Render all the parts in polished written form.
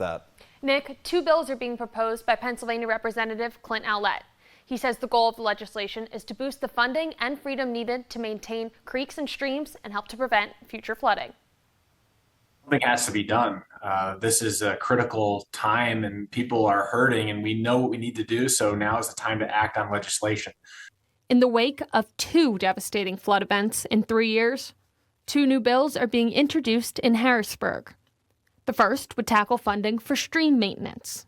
that. Nick, two bills are being proposed by Pennsylvania Representative Clint Owlett. He says the goal of the legislation is to boost the funding and freedom needed to maintain creeks and streams and help to prevent future flooding. Something has to be done. This is a critical time and people are hurting and we know what we need to do. So now is the time to act on legislation. In the wake of two devastating flood events in 3 years, two new bills are being introduced in Harrisburg. The first would tackle funding for stream maintenance.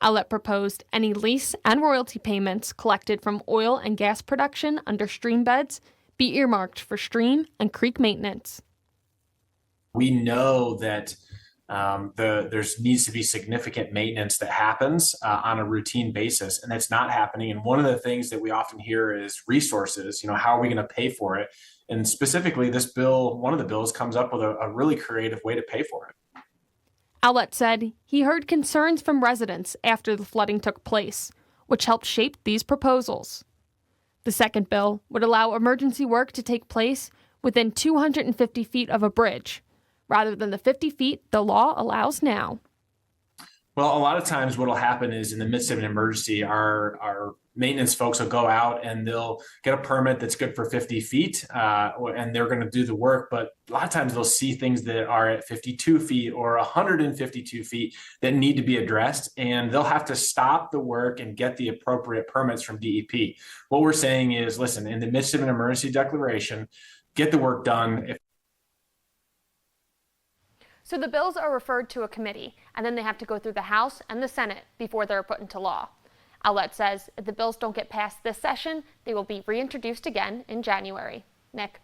Owlett proposed any lease and royalty payments collected from oil and gas production under stream beds be earmarked for stream and creek maintenance. We know that there needs to be significant maintenance that happens on a routine basis, and it's not happening. And one of the things that we often hear is resources. How are we going to pay for it? And specifically, this bill, one of the bills, comes up with a really creative way to pay for it. Owlett said he heard concerns from residents after the flooding took place, which helped shape these proposals. The second bill would allow emergency work to take place within 250 feet of a bridge, rather than the 50 feet the law allows now. Well, a lot of times what will happen is in the midst of an emergency, our maintenance folks will go out and they'll get a permit that's good for 50 feet and they're going to do the work. But a lot of times they'll see things that are at 52 feet or 152 feet that need to be addressed, and they'll have to stop the work and get the appropriate permits from DEP. What we're saying is, listen, in the midst of an emergency declaration, get the work done. So the bills are referred to a committee, and then they have to go through the House and the Senate before they're put into law. Owlett says if the bills don't get passed this session, they will be reintroduced again in January. Nick.